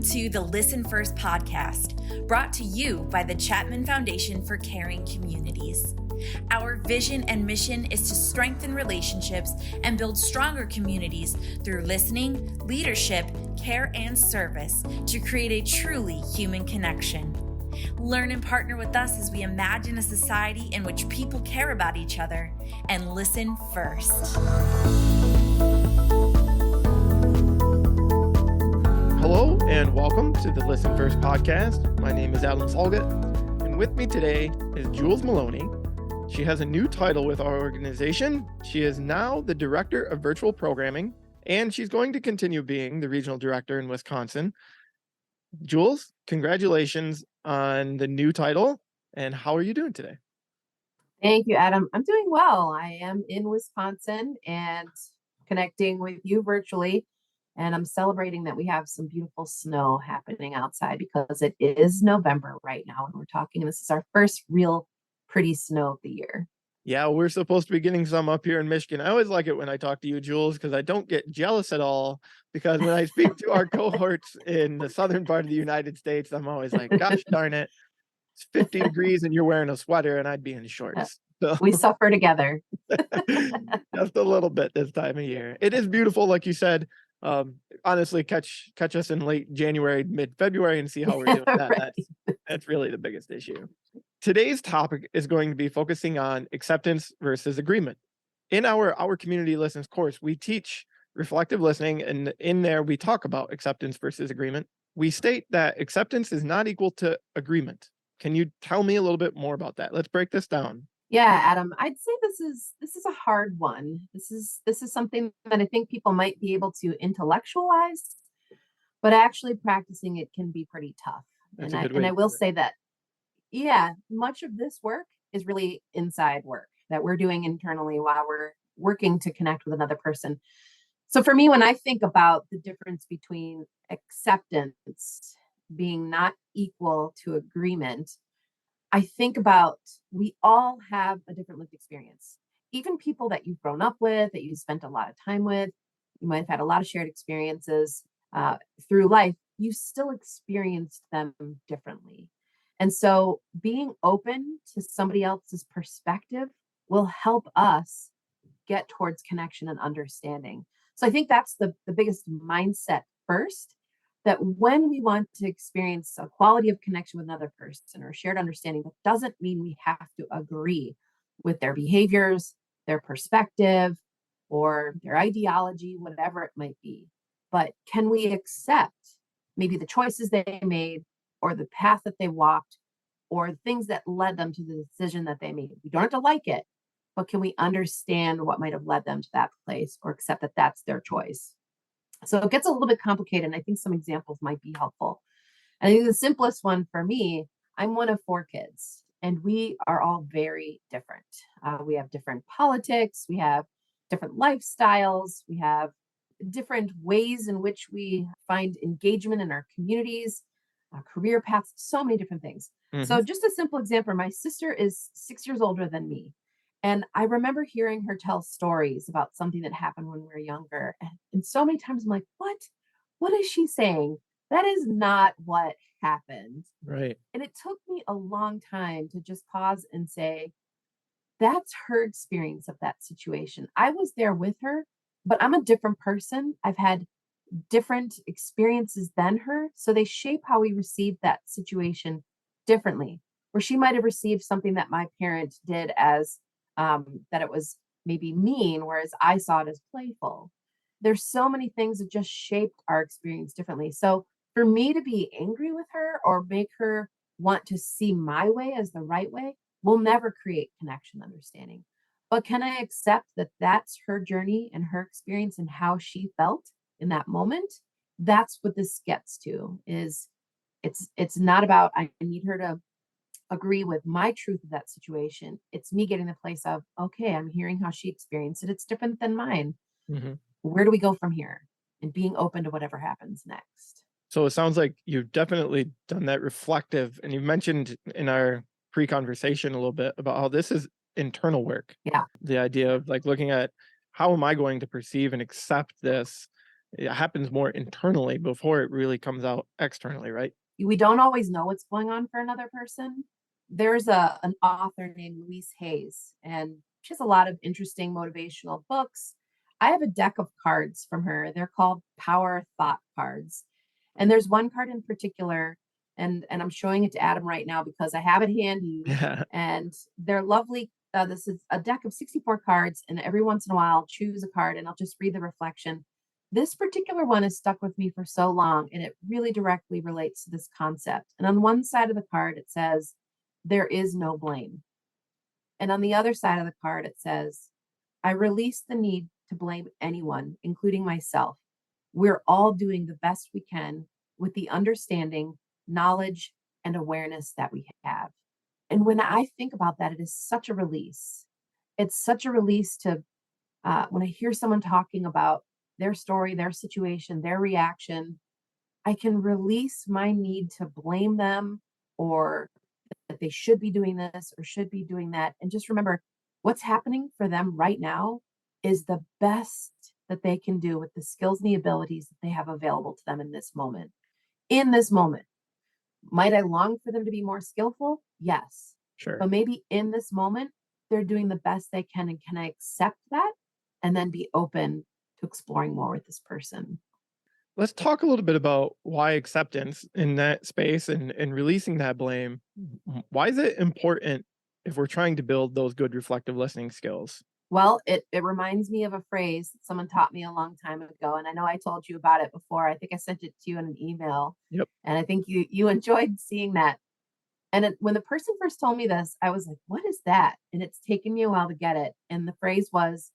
to the Listen First podcast, brought to you by the Chapman Foundation for Caring Communities. Our vision and mission is to strengthen relationships and build stronger communities through listening, leadership, care, and service to create a truly human connection. Learn and partner with us as we imagine a society in which people care about each other and listen first. Hello and welcome to the Listen First podcast. My name is Adam Folgett, and with me today is Jules Maloney. She has a new title with our organization. She is now the Director of Virtual Programming, and she's going to continue being the Regional Director in Wisconsin. Jules, congratulations on the new title, and how are you doing today? Thank you, Adam. I'm doing well. I am in Wisconsin and connecting with you virtually. And I'm celebrating that we have some beautiful snow happening outside because it is November right now and we're talking. This is our first real pretty snow of the year. Yeah, we're supposed to be getting some up here in Michigan. I always like it when I talk to you, Jules, because I don't get jealous at all. Because when I speak to our cohorts in the southern part of the United States, I'm always like, gosh darn it, it's 50 degrees and you're wearing a sweater and I'd be in shorts. So we suffer together. Just a little bit this time of year. It is beautiful, like you said. Honestly, catch us in late January, mid-February and see how we're doing. Right. That's really the biggest issue. Today's topic is going to be focusing on acceptance versus agreement. In our community listens course, we teach reflective listening, and in there we talk about acceptance versus agreement. We state that acceptance is not equal to agreement. Can you tell me a little bit more about that? Let's break this down. Yeah, Adam, I'd say this is a hard one. This is something that I think people might be able to intellectualize, but actually practicing it can be pretty tough. That's And I will say that, yeah, much of this work is really inside work that we're doing internally while we're working to connect with another person. So for me, when I think about the difference between acceptance being not equal to agreement, I think about we all have a different lived experience. Even people that you've grown up with, that you spent a lot of time with, you might have had a lot of shared experiences through life, you still experienced them differently. And so being open to somebody else's perspective will help us get towards connection and understanding. So I think that's the biggest mindset first, that when we want to experience a quality of connection with another person or shared understanding, that doesn't mean we have to agree with their behaviors, their perspective, or their ideology, whatever it might be. But can we accept maybe the choices they made or the path that they walked or the things that led them to the decision that they made? We don't have to like it, but can we understand what might have led them to that place or accept that that's their choice? So it gets a little bit complicated, and I think some examples might be helpful. I think the simplest one for me, I'm one of 4 kids, and we are all very different. We have different politics, we have different lifestyles, we have different ways in which we find engagement in our communities, career paths, so many different things. Mm-hmm. So just a simple example, my sister is 6 years older than me. And I remember hearing her tell stories about something that happened when we were younger. And so many times I'm like, what is she saying? That is not what happened. Right. And it took me a long time to just pause and say, that's her experience of that situation. I was there with her, but I'm a different person. I've had different experiences than her. So they shape how we receive that situation differently. Where she might have received something that my parent did as that it was maybe mean, whereas I saw it as playful. There's so many things that just shaped our experience differently. So for me to be angry with her or make her want to see my way as the right way will never create connection, understanding. But can I accept that that's her journey and her experience and how she felt in that moment? That's what this gets to, is it's not about I need her to agree with my truth of that situation. It's me getting the place of, okay, I'm hearing how she experienced it. It's different than mine. Mm-hmm. Where do we go from here? And being open to whatever happens next. So it sounds like you've definitely done that reflective. And you mentioned in our pre-conversation a little bit about how this is internal work. Yeah. The idea of like looking at how am I going to perceive and accept this it happens more internally before it really comes out externally, right? We don't always know what's going on for another person. There's an author named Louise Hayes, and she has a lot of interesting motivational books. I have a deck of cards from her. They're called Power Thought cards. And there's one card in particular, and I'm showing it to Adam right now because I have it handy, Yeah. and they're lovely. This is a deck of 64 cards, and every once in a while, I'll choose a card and I'll just read the reflection. This particular one has stuck with me for so long, and it really directly relates to this concept. And on one side of the card, it says, there is no blame. And on the other side of the card, it says, I release the need to blame anyone, including myself. We're all doing the best we can with the understanding, knowledge, and awareness that we have. And when I think about that, it is such a release. It's such a release to when I hear someone talking about their story, their situation, their reaction, I can release my need to blame them or that they should be doing this or should be doing that. And just remember what's happening for them right now is the best that they can do with the skills and the abilities that they have available to them in this moment. In this moment, might I long for them to be more skillful? Yes. Sure. But maybe in this moment, they're doing the best they can. And can I accept that and then be open to exploring more with this person? Let's talk a little bit about why acceptance in that space and releasing that blame. Why is it important if we're trying to build those good reflective listening skills? Well, it reminds me of a phrase that someone taught me a long time ago. And I know I told you about it before. I think I sent it to you in an email. Yep. And I think you enjoyed seeing that. And when the person first told me this, I was like, what is that? And it's taken me a while to get it. And the phrase was,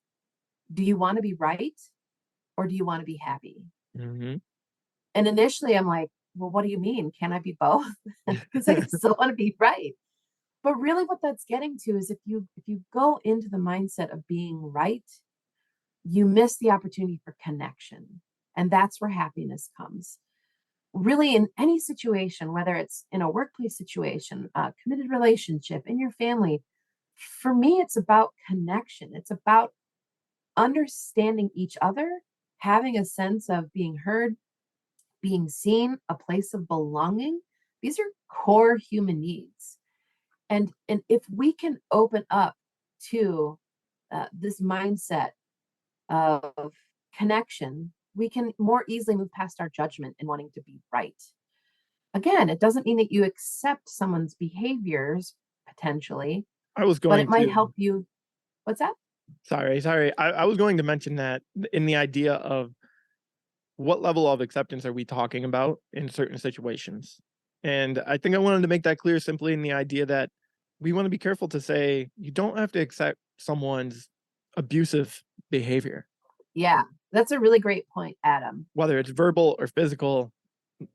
do you want to be right or do you want to be happy? Hmm. And initially I'm like, well, what do you mean? Can I be both? Because I still want to be right. But really what that's getting to is if you go into the mindset of being right, you miss the opportunity for connection. And that's where happiness comes. Really, in any situation, whether it's in a workplace situation, a committed relationship, in your family, for me, it's about connection. It's about understanding each other, having a sense of being heard, being seen, a place of belonging. These are core human needs. And if we can open up to this mindset of connection, we can more easily move past our judgment and wanting to be right. Again, it doesn't mean that you accept someone's behaviors potentially, I was but it going might to, help you. What's that? sorry. I was going to mention that in the idea of what level of acceptance are we talking about in certain situations? And I think I wanted to make that clear simply in the idea that we want to be careful to say you don't have to accept someone's abusive behavior, Yeah, that's a really great point, Adam. whether it's verbal or physical.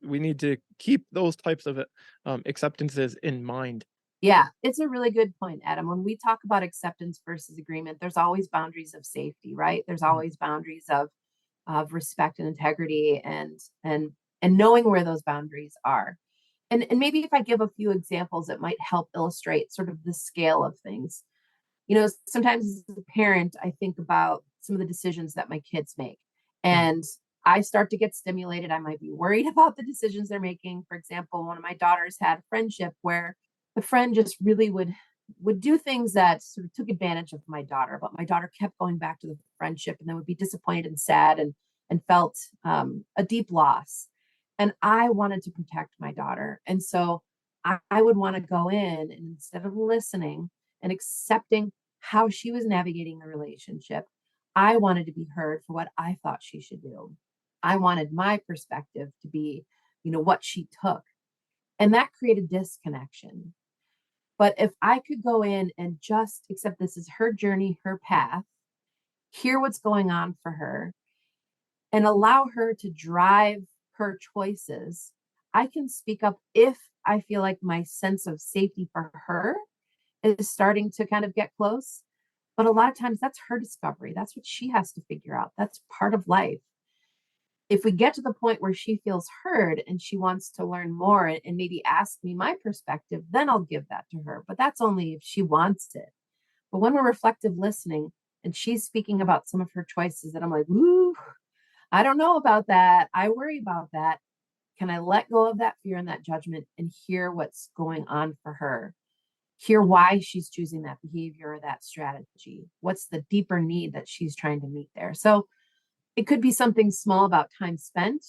We need to keep those types of acceptances in mind. Yeah, it's a really good point, Adam. When we talk about acceptance versus agreement, there's always boundaries of safety, right? There's Mhm. always boundaries of respect and integrity and knowing where those boundaries are. And maybe if I give a few examples, it might help illustrate sort of the scale of things. Sometimes as a parent, I think about some of the decisions that my kids make. Mhm. And I start to get stimulated. I might be worried about the decisions they're making. For example, one of my daughters had a friendship where the friend just really would do things that sort of took advantage of my daughter, but my daughter kept going back to the friendship and then would be disappointed and sad and felt a deep loss. And I wanted to protect my daughter. And so I would want to go in and instead of listening and accepting how she was navigating the relationship, I wanted to be heard for what I thought she should do. I wanted my perspective to be, what she took. And that created disconnection. But if I could go in and just accept this is her journey, her path, hear what's going on for her, and allow her to drive her choices, I can speak up if I feel like my sense of safety for her is starting to kind of get close. But a lot of times that's her discovery. That's what she has to figure out. That's part of life. If we get to the point where she feels heard and she wants to learn more and maybe ask me my perspective, then I'll give that to her. But that's only if she wants it. But when we're reflective listening and she's speaking about some of her choices, that I'm like, ooh, I don't know about that. I worry about that. Can I let go of that fear and that judgment and hear what's going on for her? Hear why she's choosing that behavior or that strategy. What's the deeper need that she's trying to meet there? So it could be something small about time spent,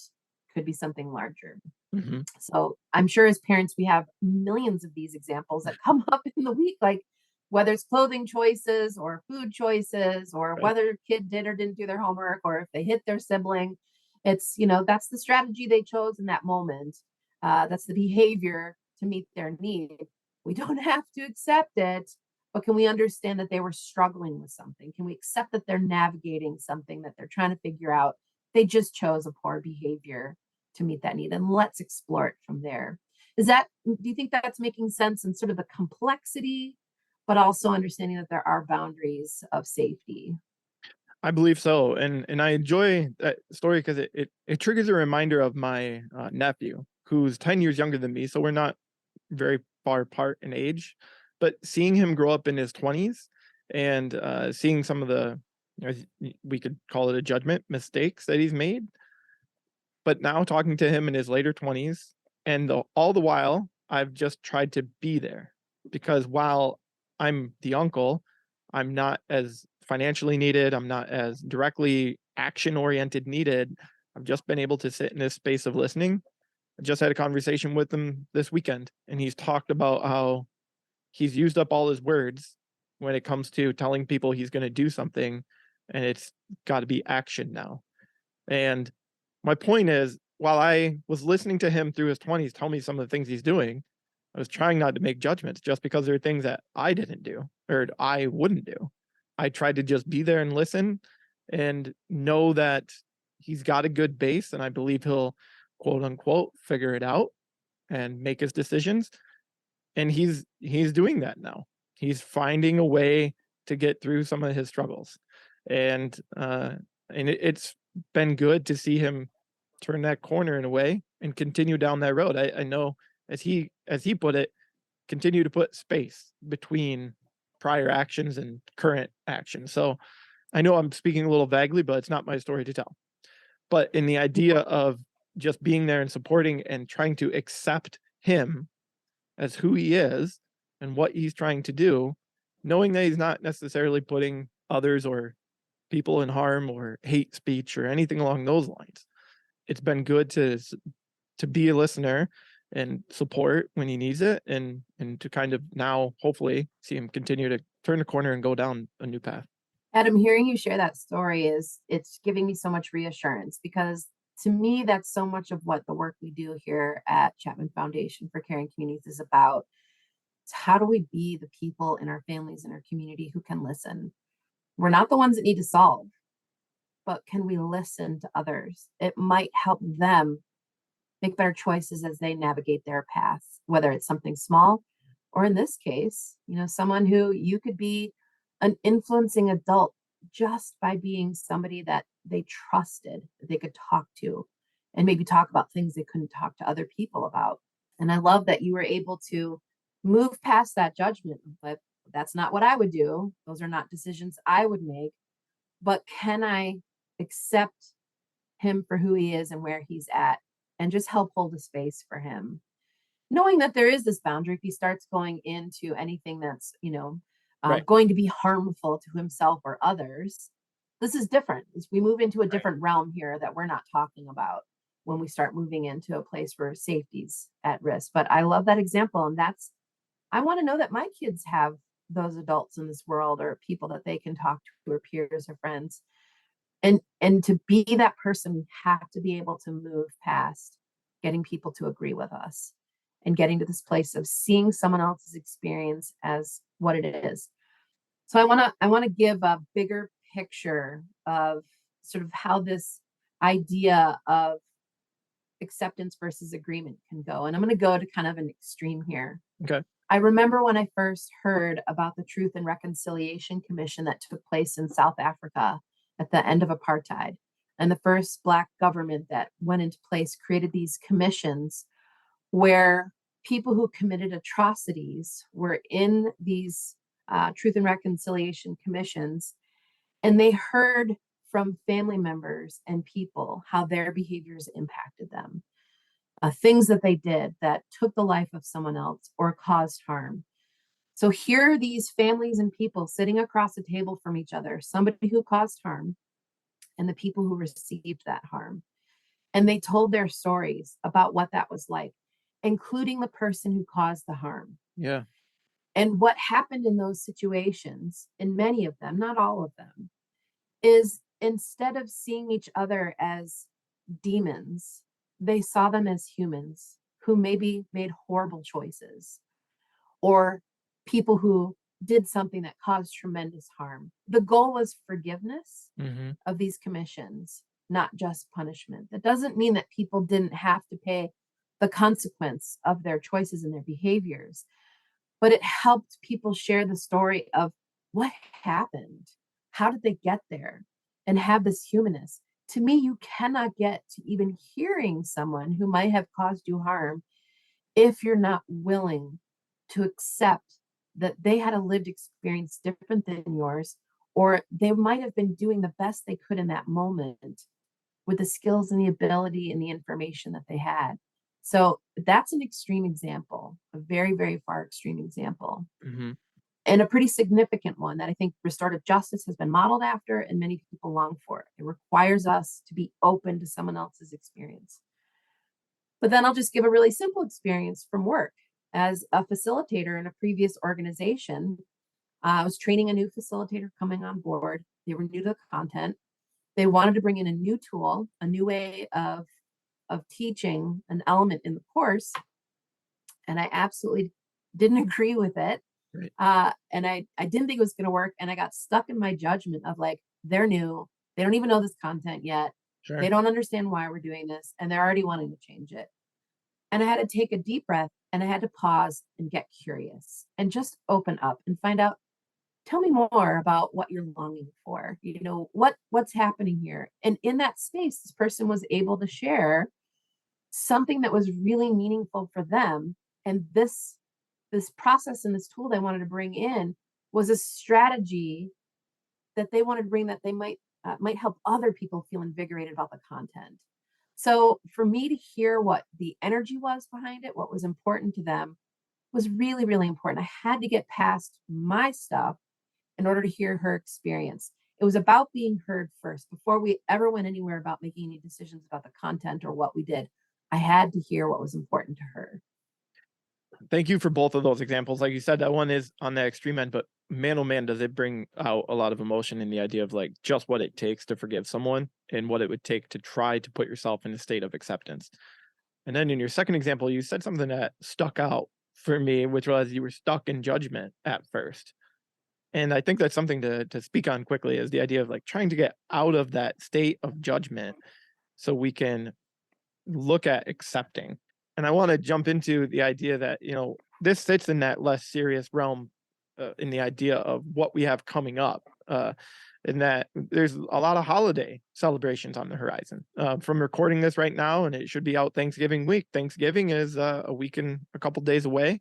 could be something larger. Hmm. So I'm sure as parents, we have millions of these examples that come up in the week, like whether it's clothing choices or food choices, or Right. whether a kid did or didn't do their homework, or if they hit their sibling. It's, that's the strategy they chose in that moment. That's the behavior to meet their need. We don't have to accept it, but can we understand that they were struggling with something? Can we accept that they're navigating something that they're trying to figure out? They just chose a poor behavior to meet that need, and let's explore it from there. Do you think that's making sense in sort of the complexity, but also understanding that there are boundaries of safety? I believe so, and I enjoy that story because it triggers a reminder of my nephew, who's 10 years younger than me, so we're not very far apart in age. But seeing him grow up in his 20s and seeing some of the, we could call it a judgment mistakes that he's made, but now talking to him in his later 20s, and all the while I've just tried to be there, because while I'm the uncle, I'm not as financially needed, I'm not as directly action oriented needed. I've just been able to sit in this space of listening. I just had a conversation with him this weekend, and he's talked about how he's used up all his words when it comes to telling people he's going to do something, and it's got to be action now. And my point is, while I was listening to him through his 20s tell me some of the things he's doing, I was trying not to make judgments just because there are things that I didn't do or I wouldn't do. I tried to just be there and listen and know that he's got a good base, and I believe he'll, quote unquote, figure it out and make his decisions. And he's doing that now. He's finding a way to get through some of his struggles. And it's been good to see him turn that corner in a way and continue down that road. I know, as he put it, continue to put space between prior actions and current actions. So I know I'm speaking a little vaguely, but it's not my story to tell. But in the idea of just being there and supporting and trying to accept him as who he is and what he's trying to do, knowing that he's not necessarily putting others or people in harm or hate speech or anything along those lines. It's been good to be a listener and support when he needs it, and to kind of now hopefully see him continue to turn the corner and go down a new path. Adam, hearing you share that story it's giving me so much reassurance, because to me, that's so much of what the work we do here at Chapman Foundation for Caring Communities is about. It's how do we be the people in our families and our community who can listen? We're not the ones that need to solve, but can we listen to others? It might help them make better choices as they navigate their paths, whether it's something small, or in this case, someone who you could be an influencing adult just by being somebody that they trusted, that they could talk to, and maybe talk about things they couldn't talk to other people about. And I love that you were able to move past that judgment, but that's not what I would do. Those are not decisions I would make. But can I accept him for who he is and where he's at, and just help hold a space for him, knowing that there is this boundary if he starts going into anything that's Right. going to be harmful to himself or others. This is different. We move into a Right. different realm here that we're not talking about when we start moving into a place where safety's at risk. But I love that example, and I want to know that my kids have those adults in this world, or people that they can talk to, or peers or friends. And to be that person, we have to be able to move past getting people to agree with us, and getting to this place of seeing someone else's experience as what it is. So I want to give a bigger picture of sort of how this idea of acceptance versus agreement can go. And I'm going to go to kind of an extreme here. Okay. I remember when I first heard about the Truth and Reconciliation Commission that took place in South Africa at the end of apartheid. And the first Black government that went into place created these commissions where people who committed atrocities were in these Truth and Reconciliation Commissions, and they heard from family members and people how their behaviors impacted them, things that they did that took the life of someone else or caused harm. So here are these families and people sitting across the table from each other, somebody who caused harm and the people who received that harm. And they told their stories about what that was like, including the person who caused the harm. Yeah. And what happened in those situations, in many of them, not all of them, is instead of seeing each other as demons, they saw them as humans who maybe made horrible choices or people who did something that caused tremendous harm. The goal was forgiveness Mm-hmm. of these commissions, not just punishment. That doesn't mean that people didn't have to pay the consequence of their choices and their behaviors, but it helped people share the story of what happened, how did they get there, and have this humanness. To me, you cannot get to even hearing someone who might have caused you harm if you're not willing to accept that they had a lived experience different than yours, or they might have been doing the best they could in that moment with the skills and the ability and the information that they had. So that's an extreme example, a very, very far extreme example, Mm-hmm. and a pretty significant one that I think restorative justice has been modeled after and many people long for. It requires us to be open to someone else's experience. But then I'll just give a really simple experience from work. As a facilitator in a previous organization, I was training a new facilitator coming on board. They were new to the content. They wanted to bring in a new tool, a new way of teaching an element in the course. And I absolutely didn't agree with it. Right. And I didn't think it was going to work. And I got stuck in my judgment of like, they're new. They don't even know this content yet. Sure. They don't understand why we're doing this. And they're already wanting to change it. And I had to take a deep breath and I had to pause and get curious and just open up and find out, tell me more about what you're longing for. You know, what's happening here. And in that space, this person was able to share something that was really meaningful for them. And this process and this tool they wanted to bring in was a strategy that they wanted to bring that they might help other people feel invigorated about the content. So for me to hear what the energy was behind it, what was important to them was really, really important. I had to get past my stuff in order to hear her experience. It was about being heard first before we ever went anywhere about making any decisions about the content or what we did. I had to hear what was important to her. Thank you for both of those examples. Like you said, that one is on the extreme end, but man, oh man, does it bring out a lot of emotion in the idea of like just what it takes to forgive someone and what it would take to try to put yourself in a state of acceptance. And then in your second example, you said something that stuck out for me, which was you were stuck in judgment at first. And I think that's something to speak on quickly, is the idea of like trying to get out of that state of judgment so we can look at accepting. And I want to jump into the idea that, you know, this sits in that less serious realm, in the idea of what we have coming up, in that there's a lot of holiday celebrations on the horizon. From recording this right now, and it should be out Thanksgiving week. Thanksgiving is a week and a couple days away.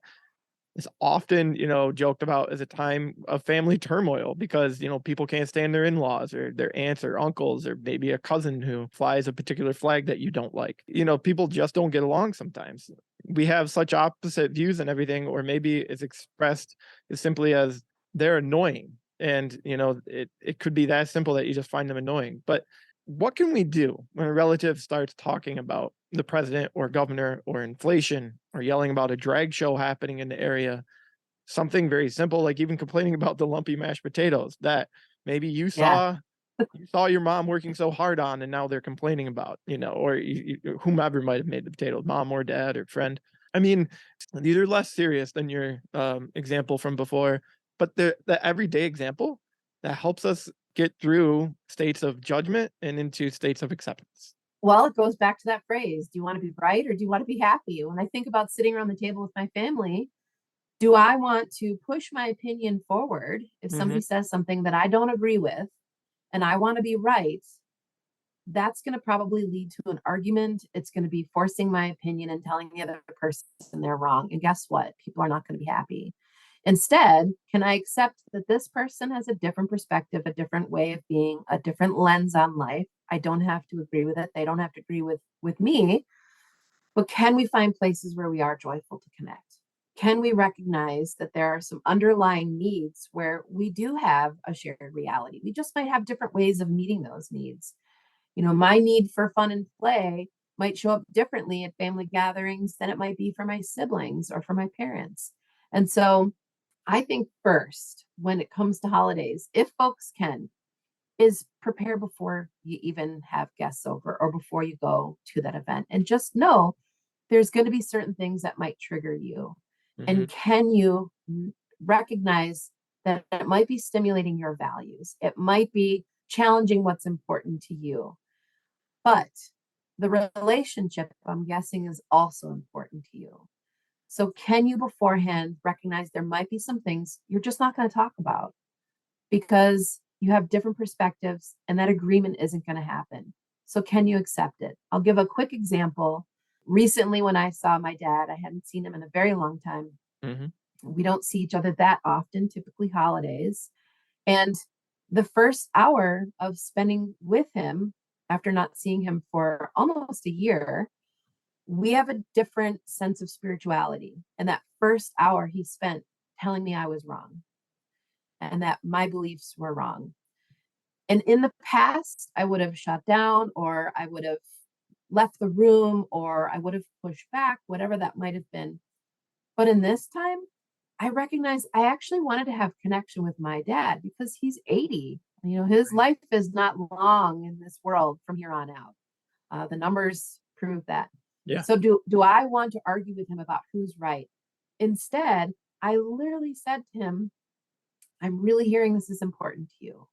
It's often, you know, joked about as a time of family turmoil because, you know, people can't stand their in-laws or their aunts or uncles or maybe a cousin who flies a particular flag that you don't like. You know, people just don't get along sometimes. We have such opposite views and everything, or maybe it's expressed as simply as they're annoying. And, you know, it could be that simple that you just find them annoying. But what can we do when a relative starts talking about the president or governor or inflation or yelling about a drag show happening in the area? Something very simple, like even complaining about the lumpy mashed potatoes that maybe you Yeah. saw your mom working so hard on, and now they're complaining about, you know, or whomever might have made the potatoes, mom or dad or friend. I mean, these are less serious than your example from before, but the everyday example that helps us get through states of judgment and into states of acceptance. Well, it goes back to that phrase. Do you want to be right or do you want to be happy? When I think about sitting around the table with my family, do I want to push my opinion forward if Mm-hmm. somebody says something that I don't agree with and I want to be right? That's going to probably lead to an argument. It's going to be forcing my opinion and telling the other person they're wrong. And guess what? People are not going to be happy. Instead, can I accept that this person has a different perspective, a different way of being, a different lens on life? I don't have to agree with it. They don't have to agree with me. But can we find places where we are joyful to connect? Can we recognize that there are some underlying needs where we do have a shared reality? We just might have different ways of meeting those needs. My need for fun and play might show up differently at family gatherings than it might be for my siblings or for my parents. And so I think first, when it comes to holidays, if folks can, is prepare before you even have guests over or before you go to that event. And just know there's going to be certain things that might trigger you. Mhm. And can you recognize that it might be stimulating your values? It might be challenging what's important to you. But the relationship, I'm guessing, is also important to you. So can you beforehand recognize there might be some things you're just not going to talk about because you have different perspectives and that agreement isn't going to happen? So can you accept it? I'll give a quick example. Recently, when I saw my dad, I hadn't seen him in a very long time. Mhm. We don't see each other that often, typically holidays. And the first hour of spending with him, after not seeing him for almost a year, we have a different sense of spirituality. And that first hour he spent telling me I was wrong and that my beliefs were wrong. And in the past, I would have shut down or I would have left the room or I would have pushed back, whatever that might have been. But in this time, I recognize I actually wanted to have connection with my dad because he's 80. His life is not long in this world from here on out. The numbers prove that. Yeah. So do I want to argue with him about who's right? Instead, I literally said to him, I'm really hearing this is important to you.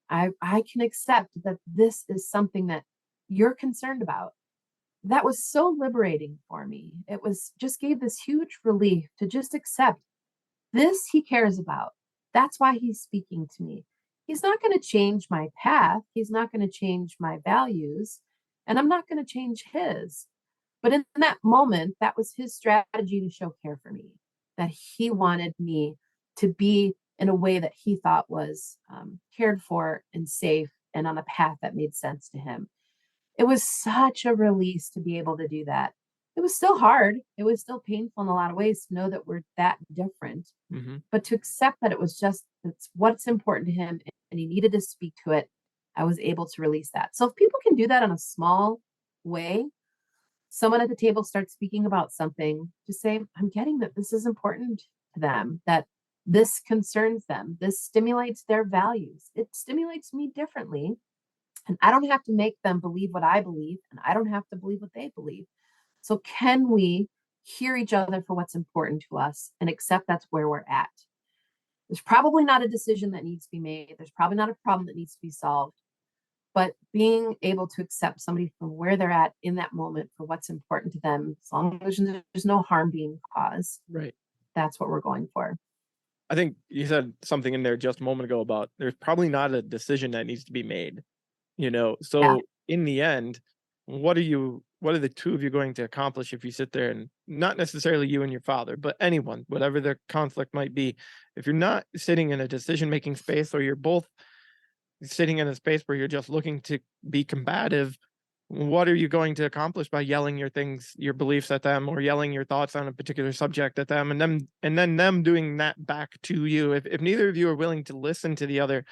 I can accept that this is something that you're concerned about. That was so liberating for me. It was just gave this huge relief to just accept this he cares about. That's why he's speaking to me. He's not going to change my path. He's not going to change my values. And I'm not going to change his. But in that moment, that was his strategy to show care for me, that he wanted me to be in a way that he thought was cared for and safe and on a path that made sense to him. It was such a release to be able to do that. It was still hard. It was still painful in a lot of ways to know that we're that different, Mhm. but to accept that it's what's important to him and he needed to speak to it. I was able to release that. So if people can do that in a small way, someone at the table starts speaking about something, just say, I'm getting that this is important to them, that this concerns them. This stimulates their values. It stimulates me differently. And I don't have to make them believe what I believe, and I don't have to believe what they believe. So, can we hear each other for what's important to us and accept that's where we're at? There's probably not a decision that needs to be made. There's probably not a problem that needs to be solved. But being able to accept somebody from where they're at in that moment for what's important to them, as long as there's no harm being caused, Right. that's what we're going for. I think you said something in there just a moment ago about there's probably not a decision that needs to be made, Yeah. So in the end, what are the two of you going to accomplish if you sit there and not necessarily you and your father, but anyone, whatever the conflict might be, if you're not sitting in a decision-making space or you're both sitting in a space where you're just looking to be combative, what are you going to accomplish by yelling your beliefs at them, or yelling your thoughts on a particular subject at them, and then them doing that back to you? If neither of you are willing to listen to the other,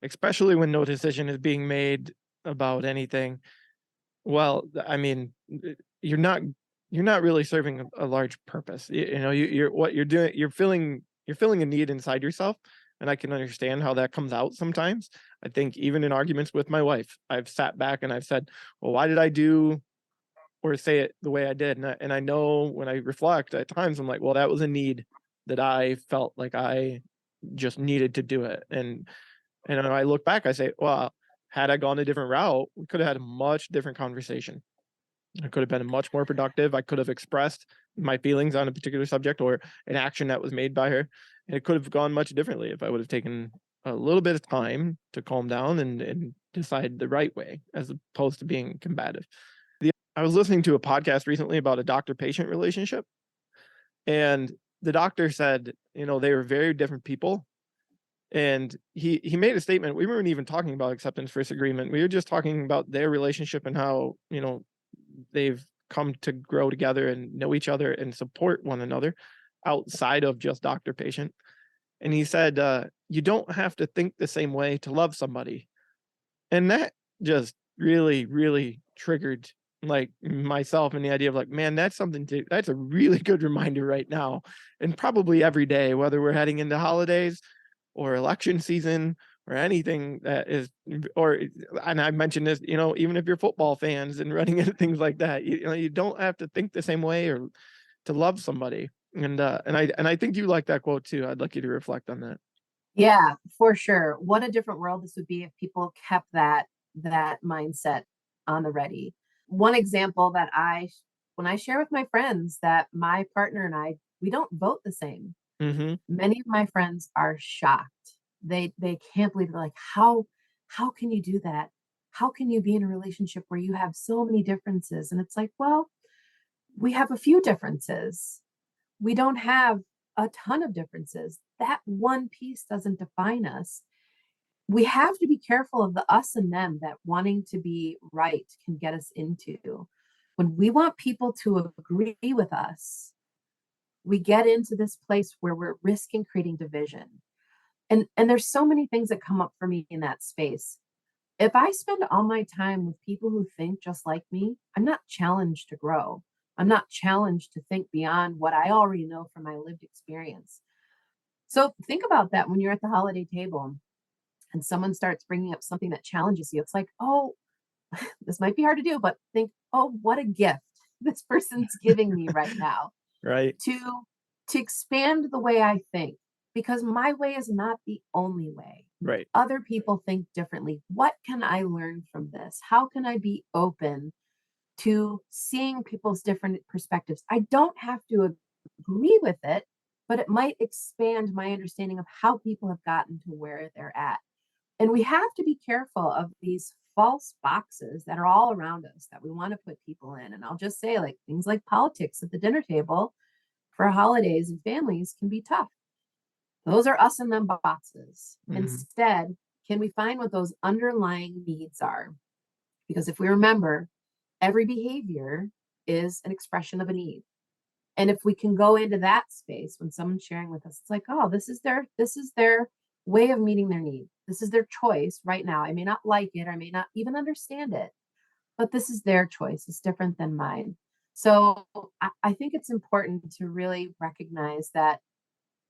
especially when no decision is being made about anything, well, I mean, you're not really serving a large purpose. You're what you're doing. You're filling a need inside yourself, and I can understand how that comes out sometimes. I think even in arguments with my wife, I've sat back and I've said, "Well, why did I do or say it the way I did?" And I know when I reflect at times, I'm like, "Well, that was a need that I felt like I just needed to do it." And when I look back, I say, "Well, had I gone a different route, we could have had a much different conversation. I could have been much more productive. I could have expressed my feelings on a particular subject or an action that was made by her. And it could have gone much differently if I would have taken a little bit of time to calm down and decide the right way as opposed to being combative." I was listening to a podcast recently about a doctor-patient relationship, and the doctor said, they were very different people. And he made a statement. We weren't even talking about acceptance first agreement. We were just talking about their relationship and how, they've come to grow together and know each other and support one another outside of just doctor patient. And he said, you don't have to think the same way to love somebody. And that just really, really triggered like myself and the idea of like, man, that's a really good reminder right now. And probably every day, whether we're heading into holidays or election season or anything that is, and I mentioned this, even if you're football fans and running into things like that, you don't have to think the same way or to love somebody. And I think you like that quote too. I'd like you to reflect on that. Yeah, for sure. What a different world this would be if people kept that mindset on the ready. One example that when I share with my friends that my partner and I, we don't vote the same. Mm-hmm. Many of my friends are shocked. They can't believe it. Like, how can you do that? How can you be in a relationship where you have so many differences? And it's like, well, we have a few differences. We don't have a ton of differences. That one piece doesn't define us. We have to be careful of the us and them that wanting to be right can get us into. When we want people to agree with us, we get into this place where we're risking creating division. And there's so many things that come up for me in that space. If I spend all my time with people who think just like me, I'm not challenged to grow. I'm not challenged to think beyond what I already know from my lived experience. So think about that when you're at the holiday table and someone starts bringing up something that challenges you. It's like, oh, this might be hard to do, but think, oh, what a gift this person's giving me right now. Right. To expand the way I think, because my way is not the only way. Right. Other people think differently. What can I learn from this? How can I be open to seeing people's different perspectives? I don't have to agree with it, but it might expand my understanding of how people have gotten to where they're at. And we have to be careful of these false boxes that are all around us that we want to put people in. And I'll just say, like, things like politics at the dinner table for holidays and families can be tough. Those are us and them boxes. Mm-hmm. Instead, can we find what those underlying needs are? Because if we remember, every behavior is an expression of a need. And if we can go into that space when someone's sharing with us, it's like, oh, this is their way of meeting their need. This is their choice right now. I may not like it, I may not even understand it, but this is their choice. It's different than mine. So I think it's important to really recognize that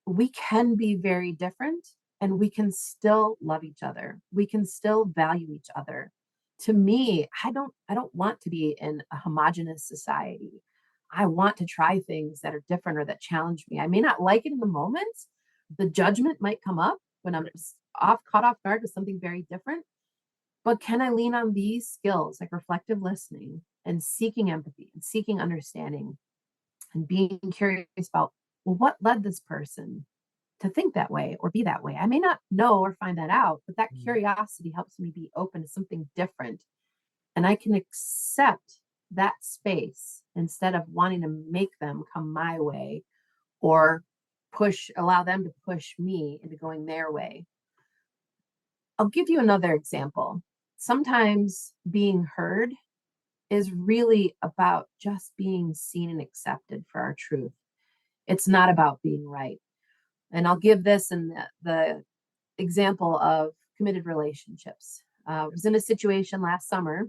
we can be very different and we can still love each other. We can still value each other. To me, I don't want to be in a homogenous society. I want to try things that are different or that challenge me. I may not like it in the moment. The judgment might come up when I'm caught off guard with something very different. But can I lean on these skills like reflective listening and seeking empathy and seeking understanding and being curious about, well, what led this person to think that way or be that way? I may not know or find that out, but that curiosity helps me be open to something different. And I can accept that space instead of wanting to make them come my way or allow them to push me into going their way. I'll give you another example. Sometimes being heard is really about just being seen and accepted for our truth. It's not about being right. And I'll give this in the example of committed relationships. I was in a situation last summer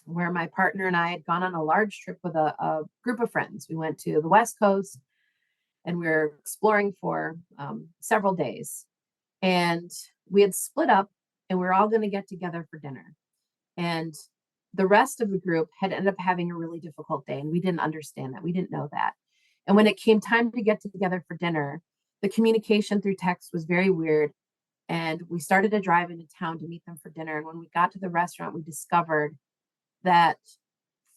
where my partner and I had gone on a large trip with a group of friends. We went to the West Coast and we were exploring for several days. And we had split up and we were all going to get together for dinner. And the rest of the group had ended up having a really difficult day. And we didn't understand that. We didn't know that. And when it came time to get together for dinner, the communication through text was very weird. And we started to drive into town to meet them for dinner. And when we got to the restaurant, we discovered that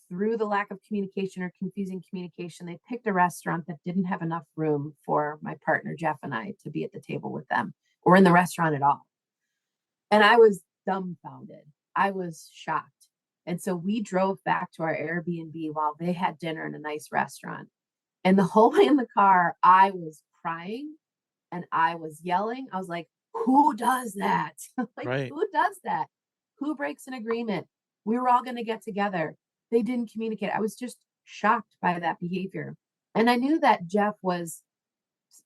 through the lack of communication or confusing communication, they picked a restaurant that didn't have enough room for my partner, Jeff, and I to be at the table with them or in the restaurant at all. And I was dumbfounded. I was shocked. And so we drove back to our Airbnb while they had dinner in a nice restaurant. And the whole way in the car, I was crying and I was yelling. I was like, who does that? Like, Right. who does that? Who breaks an agreement? We were all going to get together. They didn't communicate. I was just shocked by that behavior. And I knew that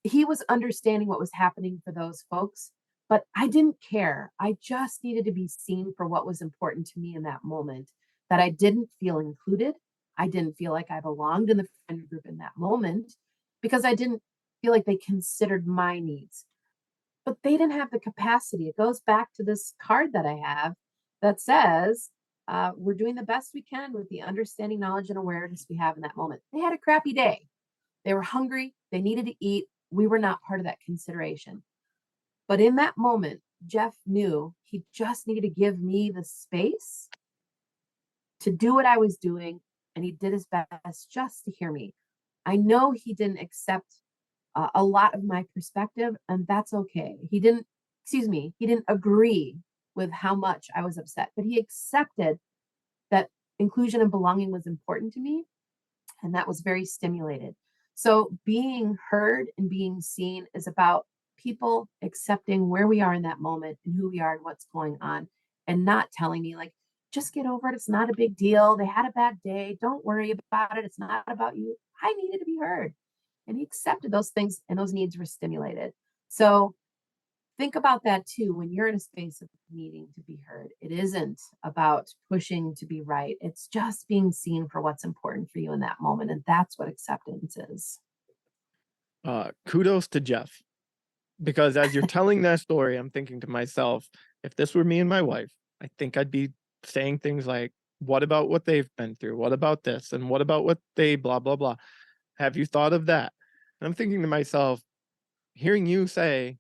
he was understanding what was happening for those folks, but I didn't care. I just needed to be seen for what was important to me in that moment, that I didn't feel included. I didn't feel like I belonged in the friend group in that moment because I didn't feel like they considered my needs. But they didn't have the capacity. It goes back to this card that I have that says, we're doing the best we can with the understanding, knowledge, and awareness we have in that moment. They had a crappy day. They were hungry. They needed to eat. We were not part of that consideration. But in that moment, Jeff knew he just needed to give me the space to do what I was doing. And he did his best just to hear me. I know he didn't accept a lot of my perspective, and that's okay. He didn't agree with how much I was upset, but he accepted that inclusion and belonging was important to me. And that was very stimulated. So being heard and being seen is about people accepting where we are in that moment and who we are and what's going on, and not telling me like, just get over it. It's not a big deal. They had a bad day. Don't worry about it. It's not about you. I needed to be heard. And he accepted those things, and those needs were stimulated. So think about that too. When you're in a space of needing to be heard, it isn't about pushing to be right. It's just being seen for what's important for you in that moment. And that's what acceptance is. Kudos to Jeff, because as you're telling that story, I'm thinking to myself, if this were me and my wife, I think I'd be saying things like, what about what they've been through? What about this? And what about what they blah, blah, blah. Have you thought of that? And I'm thinking to myself, hearing you say,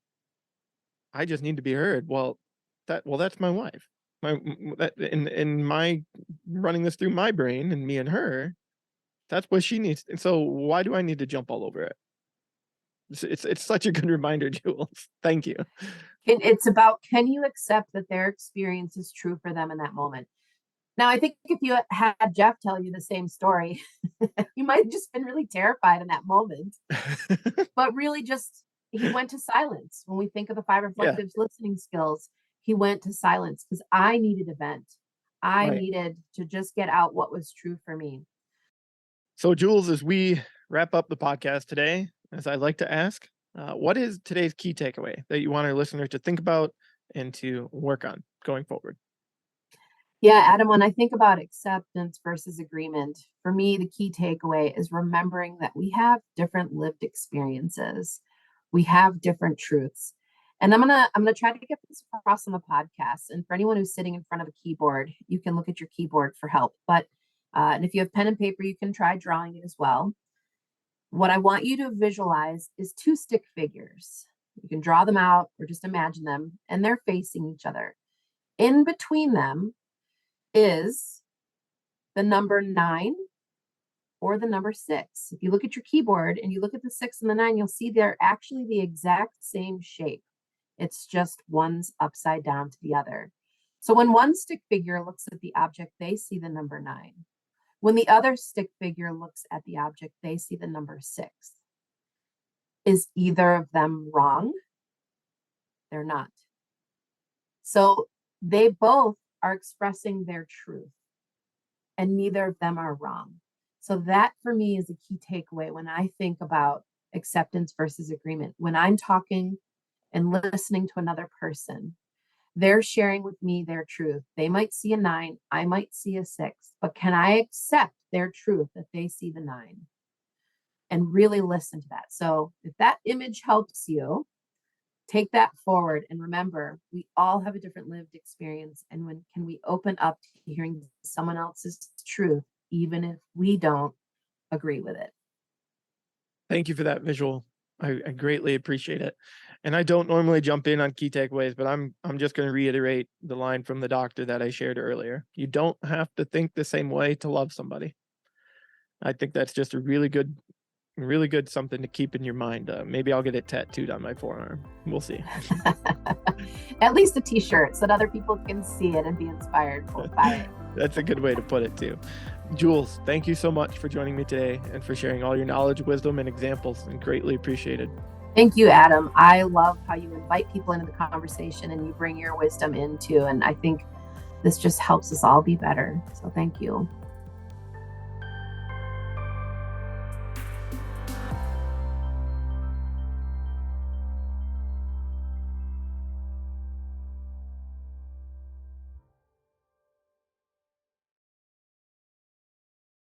I just need to be heard. That's my wife. In my running this through my brain and me and her, that's what she needs. And so why do I need to jump all over it? It's such a good reminder, Jules. Thank you. It's about, can you accept that their experience is true for them in that moment? Now, I think if you had Jeff tell you the same story, you might have just been really terrified in that moment. But really he went to silence. When we think of the 5 reflective listening skills, he went to silence because I needed a vent. I needed to just get out what was true for me. So, Jules, as we wrap up the podcast today, as I like to ask, what is today's key takeaway that you want our listeners to think about and to work on going forward? Yeah, Adam, when I think about acceptance versus agreement, for me, the key takeaway is remembering that we have different lived experiences. We have different truths. And I'm gonna try to get this across on the podcast. And for anyone who's sitting in front of a keyboard, you can look at your keyboard for help. But and if you have pen and paper, you can try drawing it as well. What I want you to visualize is 2 stick figures. You can draw them out or just imagine them, and they're facing each other. In between them is the number 9 or the number 6. If you look at your keyboard and you look at the 6 and the 9, you'll see they're actually the exact same shape. It's just one's upside down to the other. So when one stick figure looks at the object, they see the number 9. When the other stick figure looks at the object, they see the number 6. Is either of them wrong? They're not. So they both are expressing their truth, and neither of them are wrong. So that for me is a key takeaway when I think about acceptance versus agreement. When I'm talking and listening to another person, they're sharing with me their truth. They might see a 9, I might see a 6, but can I accept their truth that they see the 9 and really listen to that? So if that image helps you, take that forward and remember, we all have a different lived experience. And when can we open up to hearing someone else's truth, even if we don't agree with it? Thank you for that visual. I greatly appreciate it. And I don't normally jump in on key takeaways, but I'm just going to reiterate the line from the doctor that I shared earlier. You don't have to think the same way to love somebody. I think that's just a really good something to keep in your mind. Maybe I'll get it tattooed on my forearm. We'll see. At least a t-shirt so that other people can see it and be inspired by it. That's a good way to put it too. Jules, thank you so much for joining me today and for sharing all your knowledge, wisdom, and examples, and greatly appreciated. Thank you, Adam. I love how you invite people into the conversation and you bring your wisdom into, and I think this just helps us all be better. So thank you.